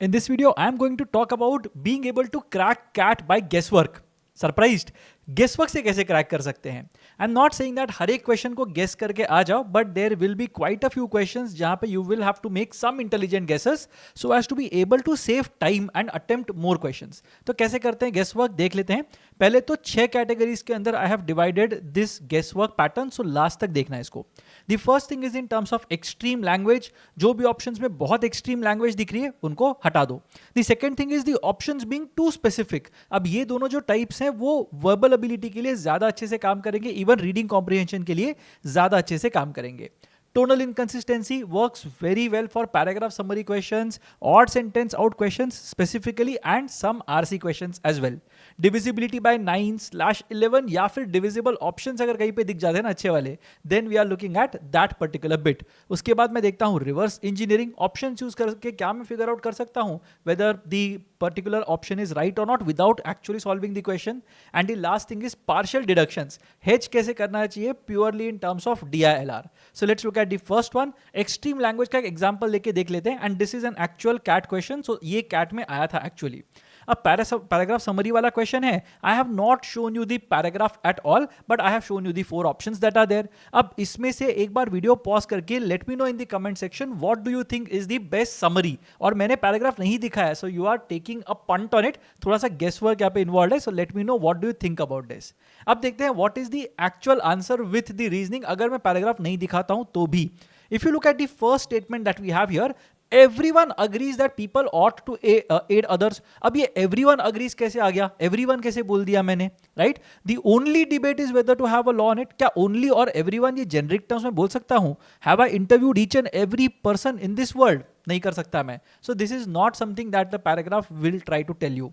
In this video, I am going to talk about being able to crack cat by guesswork. Surprised? गेसवर्क से कैसे crack कर सकते हैं? I am not saying that हर एक question को गेस करके आ जाओ, but there will be quite a few questions जहां पे you will have to make some intelligent guesses so as to be able to save time and attempt more questions. तो कैसे करते हैं गेसवर्क देख लेते हैं. पहले तो 6 कैटेगरीज के अंदर I have divided this guesswork pattern, so last तक देखना है इसको. The first thing is in terms of extreme language. जो भी ऑप्शंस में बहुत एक्सट्रीम लैंग्वेज दिख रही है उनको हटा दो. The second thing is the options being too specific. अब ये दोनों जो टाइप्स हैं वो वर्बल एबिलिटी के लिए ज्यादा अच्छे से काम करेंगे, इवन रीडिंग कॉम्प्रिहेंशन के लिए ज्यादा अच्छे से काम करेंगे. Tonal inconsistency works very well for paragraph summary questions, odd sentence out questions specifically, and some RC questions as well. Divisibility by 9/11 या फिर divisible options अगर कहीं पे दिख जाते हैं ना अच्छे वाले, then we are looking at that particular bit. उसके बाद मैं देखता हूँ reverse engineering options use करके क्या मैं figure out कर सकता हूँ whether the particular option is right or not without actually solving the question. And the last thing is partial deductions. Hedge कैसे करना चाहिए purely in terms of DILR. So let's look at the first one. Extreme language का example लेके देख लेते हैं. And this is an actual CAT question. So ये CAT में आया था actually. अब पैराग्राफ समरी वाला क्वेश्चन है. I have not shown you the paragraph at all, but I have shown you the 4 options that are there. अब इसमें से एक बार वीडियो पॉज करके let me know in the comment section what do you think is the best summary. और मैंने paragraph नहीं दिखाया, so you are taking a punt on it. थोड़ा सा गेस वर्क यहाँ पे इन्वॉल्व है, so late me know what do you think about this. अब देखते हैं what is the actual answer with the reasoning अगर मैं पैराग्राफ नहीं दिखाता हूं तो भी. If you look at the first statement that we have here, everyone agrees that people ought to aid others. अब ये everyone agrees कैसे आ गया? everyone कैसे बोल दिया मैंने? right? The only debate is whether to have a law on it. क्या only और everyone ये generic terms में बोल सकता हूँ? Have I interviewed each and every person in this world? नहीं कर सकता मैं. So this is not something that the paragraph will try to tell you.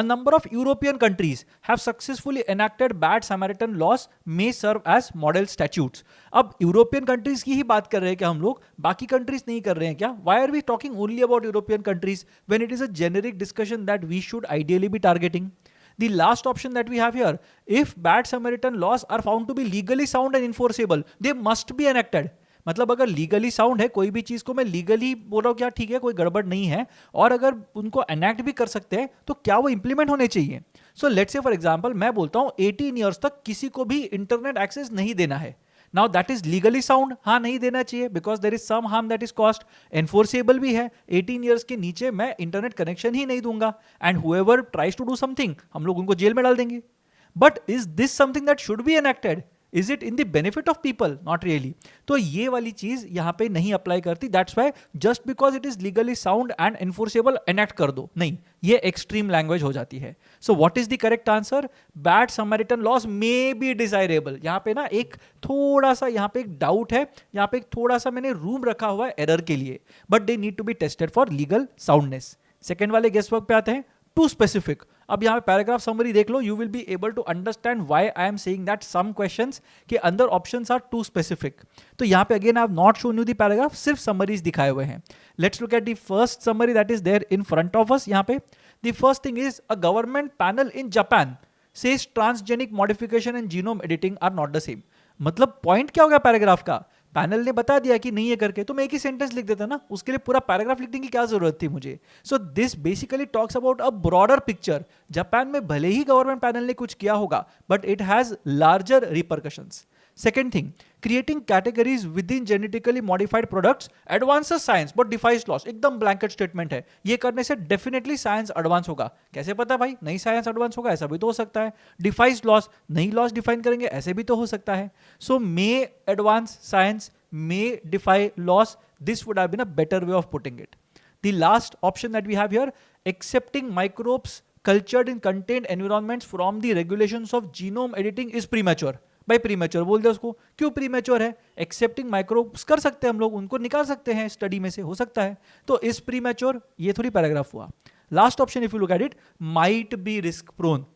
A number of European countries have successfully enacted bad Samaritan laws may serve as model statutes. अब European countries की ही बात कर रहे हैं क्या हम लोग? बाकी कंट्रीज नहीं कर रहे हैं क्या? Why are we talking only about European countries when it is a generic discussion that we should ideally be targeting? The last option that we have here, if bad Samaritan laws are found to be legally sound and enforceable, they must be enacted. मतलब अगर legally sound है, कोई भी चीज को मैं legally बोल रहा हूँ क्या ठीक है, कोई गड़बड़ नहीं है, और अगर उनको एनेक्ट भी कर सकते हैं तो क्या वो इंप्लीमेंट होने चाहिए. So let's say for example मैं बोलता हूँ 18 ईयर्स तक किसी को भी इंटरनेट एक्सेस नहीं देना है. Now that is legally sound. हाँ, नहीं देना चाहिए because there is some harm that is cost. Enforceable भी है. 18 ईयर्स के नीचे मैं इंटरनेट कनेक्शन ही नहीं दूंगा, and whoever tries to do something हम लोग उनको जेल में डाल देंगे. But is this something that should be enacted? Is it in the benefit of people? Not really. तो ये वाली चीज यहां पे नहीं अप्लाई करती. That's why just because it is legally sound and enforceable enact कर दो, नहीं, ये एक्सट्रीम लैंग्वेज हो जाती है. So what is the correct answer? Bad Samaritan laws may be desirable. यहां पे ना एक थोड़ा सा यहां पे एक डाउट है, यहां पे एक थोड़ा सा मैंने रूम रखा हुआ है एरर के लिए, but they need to be tested for legal soundness. Second वाले गेस वर्क पे आते हैं. Too specific. अब यहां पे पैराग्राफ समरी देख लो, you will be able to understand why I am saying that some questions के अंदर ऑप्शंस आर टू स्पेसिफिक. तो यहां पे again I have not shown you the paragraph, सिर्फ समरीज दिखाए हुए हैं. Let's look at the first summary that is there in front of us. यहां पे the first thing is a government panel in Japan says transgenic modification and genome editing are not the same. मतलब point क्या हो गया paragraph का? Panel ने बता दिया कि नहीं है करके, तो मैं एक ही सेंटेंस लिख देता ना, उसके लिए पूरा पैराग्राफ लिखने की क्या जरूरत थी मुझे? So this basically talks about a broader picture. Japan में भले ही गवर्नमेंट पैनल ने कुछ किया होगा, but it has larger repercussions. Second thing, creating categories with in genetically modified products advances science but defies loss. एकदम ब्लैंकेट स्टेटमेंट है. ये करने से डेफिनेटली साइंस एडवांस होगा. कैसे पता भाई? नहीं साइंस एडवांस होगा, ऐसा भी तो हो सकता है. डिफाइज लॉस, नहीं लॉस डिफाइन करेंगे, ऐसे भी तो हो सकता है. So may advance science, may defy loss. This would have been a better way of putting it. The last option that we have here, accepting microbes cultured in contained environments from the regulations of genome editing is premature. भाई premature बोल दे उसको. क्यों premature है? Accepting microbes कर सकते हैं हम लोग, उनको निकाल सकते हैं स्टडी में से, हो सकता है. तो इस प्रीमेच्योर ये थोड़ी पैराग्राफ हुआ. Last option if you look at it, might be risk prone.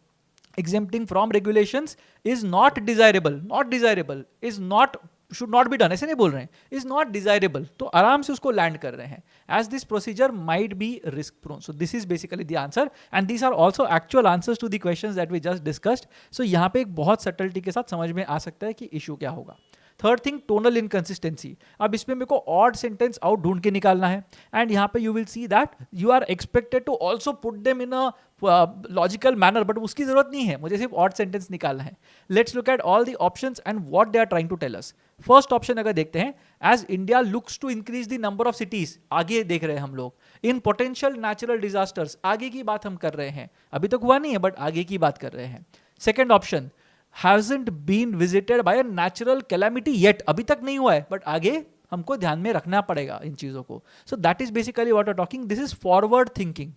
exempting from regulations is not desirable. Not desirable is not, should not be done, ऐसे नहीं बोल रहे हैं. is not desirable, तो आराम से उसको लैंड कर रहे हैं. as this procedure might be risk prone. so this is basically the answer and these are also actual answers to the questions that we just discussed. so यहाँ पे एक बहुत subtlety के साथ समझ में आ सकता है कि issue क्या होगा. Third thing, tonal inconsistency. अब इसमें मेरे को ऑड सेंटेंस आउट ढूंढ के निकालना है, एंड यहाँ पे you will see that you are expected to also put them in a logical manner, but उसकी जरूरत नहीं है, मुझे सिर्फ ऑड सेंटेंस निकालना है. Let's look at all the options and what they are trying to tell us. First option अगर देखते हैं, as India looks to increase the number of cities, आगे देख रहे हैं हम लोग. इन पोटेंशियल नेचुरल डिजास्टर्स, आगे की बात हम कर रहे हैं, अभी तक हुआ नहीं है बट आगे की बात कर रहे हैं. Second option, hasn't been visited by a natural calamity yet, अभी तक नहीं हुआ है बट आगे हमको ध्यान में रखना पड़ेगा इन चीजों को. So that is basically what are talking, this is forward thinking.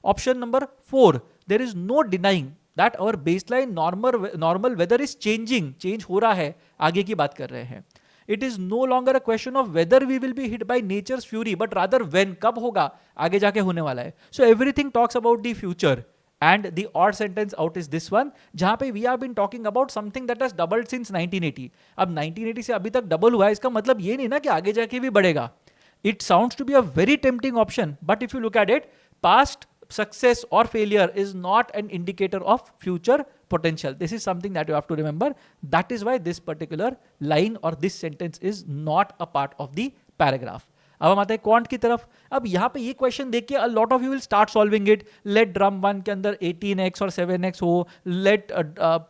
Option number 4, there is no denying that our baseline normal weather is changing, change हो रहा है, आगे की बात कर रहे हैं. It is no longer a question of whether we will be hit by nature's fury, but rather when, कब होगा, आगे जाके होने वाला है. So everything talks about the future. And the odd sentence out is this one, जहां पे we have been talking about something that has doubled since 1980. अब 1980 से अभी तक डबल हुआ है, इसका मतलब ये नहीं ना कि आगे जाके भी बढ़ेगा. It sounds to be a very tempting option, but if you look at it, past success or failure is not an indicator of future potential. This is something that you have to remember. That is why this particular line or this sentence is not a part of the paragraph. अब हम आते हैं quant की तरफ. अब यहाँ पे ये क्वेश्चन देख के lot of you will start solving it. Let drum 1 के अंदर 18x और 7x हो, लेट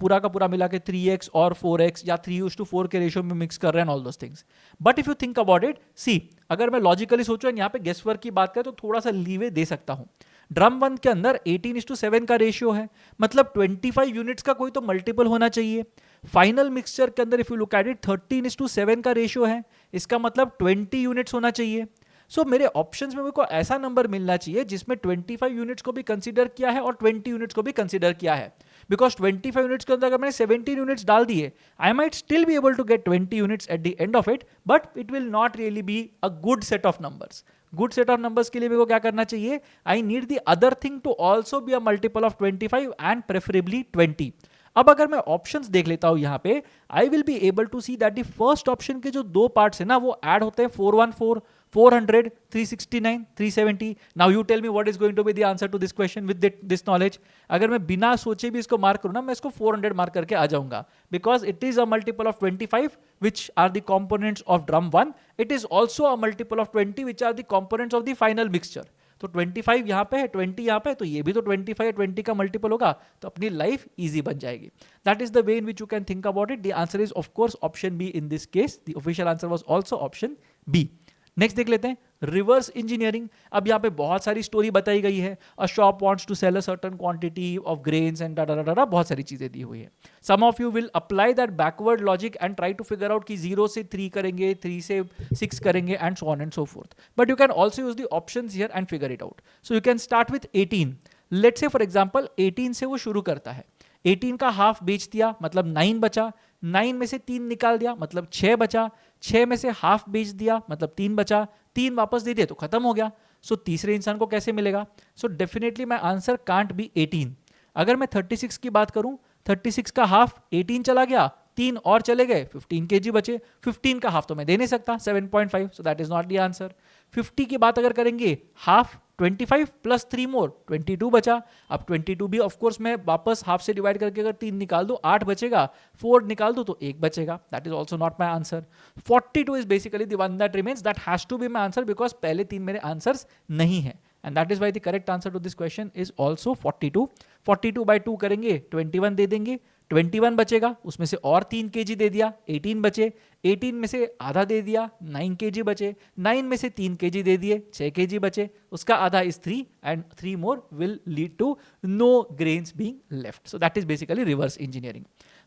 पूरा का पूरा मिला के 3x और 4x या 3:4 के रेशियो में मिक्स कर रहे हैं, all those things. But if you think about it, see अगर मैं लॉजिकली सोचूं यहाँ पे गेस वर्क की बात करें तो थोड़ा सा लीवे दे सकता हूँ. ड्रम 1 के अंदर 18:7 का रेशियो है, मतलब 25 यूनिट्स का कोई तो मल्टीपल होना चाहिए. फाइनल मिक्सचर के अंदर if you look at it 13:7 का रेशियो है, इसका मतलब 20 यूनिट्स होना चाहिए. सो मेरे ऑप्शंस में मेरे को ऐसा नंबर मिलना चाहिए जिसमें 25 यूनिट्स को भी कंसीडर किया है और 20 यूनिट्स को भी कंसीडर किया है. बिकॉज 25 यूनिट्स के अंदर अगर मैंने 17 यूनिट्स डाल दिए, I might still be able to get 20 units at the end of it, but it will not really be a good set of numbers. Good set of numbers के लिए मेरे को क्या करना चाहिए, I need the other thing to also be a multiple of 25 and preferably 20. अब अगर मैं ऑप्शंस देख लेता हूं यहां पे, I will be able to see that the first option के जो दो पार्ट्स है ना वो ऐड होते हैं 414, 400, 369, 370. Now you tell me what is going to be the answer to this question with this knowledge. अगर मैं बिना सोचे भी इसको मार्क करूं ना, मैं इसको 400 मार्क करके आ जाऊंगा, because it is a multiple of 25 which are the components of drum 1. It is also a multiple of 20 which are the components of the final mixture. तो 25 यहाँ पे है, 20 यहाँ पे है, तो ये भी तो 25 या 20 का मल्टीपल होगा, तो अपनी लाइफ इजी बन जाएगी. That is the way in which you can think about it. The answer is of course option B in this case. The official answer was also option B. Next देख लेते हैं reverse engineering. अब यहाँ पे बहुत सारी story बताई गई है. A shop wants to sell a certain quantity of grains and data, बहुत सारी चीजें दी हुई है. Some of you will apply that backward logic and try to figure out कि 0 से 3 करेंगे, 3 से 6 करेंगे and so on and so forth. But you can also use the options here and figure it out. So you can start with 18. Let's say for example 18 से वो शुरू करता है. 18 का हाफ बेच दिया मतलब 9 बचा. 9 में से 3 निकाल दिया मतलब 6 बचा. 6 में से हाफ बेच दिया मतलब 3 बचा. 3 वापस दे दिए तो खत्म हो गया. सो तीसरे इंसान को कैसे मिलेगा? So definitely my answer can't be 18. अगर मैं 36 की बात करूं, 36 का हाफ 18 चला गया, 3 और चले गए, 15 kg बचे. 15 का हाफ तो मैं दे नहीं सकता, 7.5, सो that is not the answer. 50 की बात अगर करेंगे, हाफ 25 प्लस 3 मोर 22 बचा. अब 22 भी ऑफ कोर्स मैं वापस हाफ से डिवाइड करके अगर 3 निकाल दूं 8 बचेगा, 4 निकाल दूं तो 1 बचेगा. That is also not my answer. 42 is basically the one that remains, that has to be my answer because पहले 3 मेरे आंसर्स नहीं है. And that is why the correct answer to this question is also 42. 42 by 2 करेंगे 21 दे देंगे. 21 बचेगा, उसमें से और 3 kg दे दिया, 18 बचे. 18 में से आधा दे दिया, 9 kg बचे. 9 में से 3 kg दे दिए, 6 kg बचे. उसका आधा is 3 and 3 more will lead to no grains being left. So that is basically reverse engineering.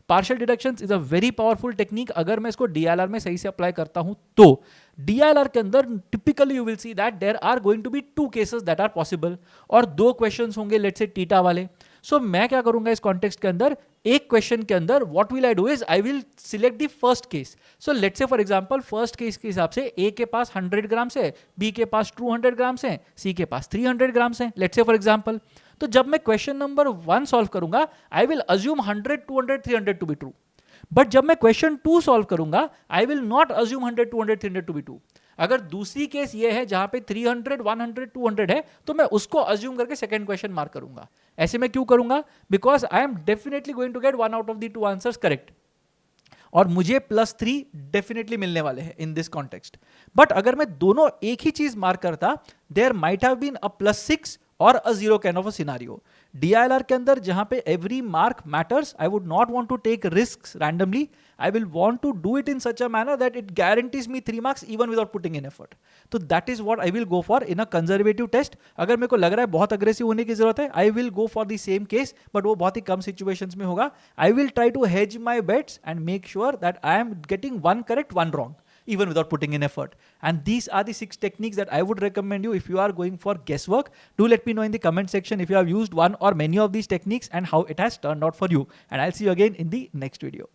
Partial deductions is a very powerful technique. अगर मैं इसको डीएलआर में सही से अप्लाई करता हूं तो डीएलआर के अंदर typically you will see that there are going to be 2 cases that are possible और 2 क्वेश्चंस होंगे लेट्स से टीटा वाले. सो मैं क्या करूंगा इस कॉन्टेक्स्ट के अंदर, एक क्वेश्चन के अंदर what will I do is I will select the first case. So let's say for example first case के हिसाब से ए के पास 100 ग्राम्स है, बी के पास 200 ग्राम्स है, सी के पास 300 ग्राम्स है, लेट्स से फॉर एग्जांपल. तो जब मैं क्वेश्चन नंबर 1 सॉल्व करूंगा I will assume 100, 200, 300 to be true. But जब मैं क्वेश्चन 2 सॉल्व करूंगा I will not assume 100, 200, 300 to be true. अगर दूसरी केस ये है जहां पे 300, 100, 200 है तो मैं उसको अज्यूम करके सेकंड क्वेश्चन मार्क करूंगा. ऐसे मैं क्यों करूंगा? Because I am definitely going to get 1 out of the 2 answers correct. और मुझे +3 डेफिनेटली मिलने वाले हैं इन दिस कॉन्टेक्स्ट. बट अगर मैं दोनों एक ही चीज मार्क करता, there might have been a +6 और a 0 kind of a scenario. DILR के अंदर जहां पे every mark matters, I would not want to take risks randomly. I will want to do it in such a manner that it guarantees me 3 marks even without putting in effort. So that is what I will go for in a conservative test. अगर मेरे को लग रहा है बहुत aggressive होने की जरूरत है, I will go for the same case, but वो बहुत ही कम situations में होगा. I will try to hedge my bets and make sure that I am getting one correct, one wrong, even without putting in effort. And these are the 6 techniques that I would recommend you if you are going for guesswork. Do let me know in the comment section if you have used one or many of these techniques and how it has turned out for you. And I'll see you again in the next video.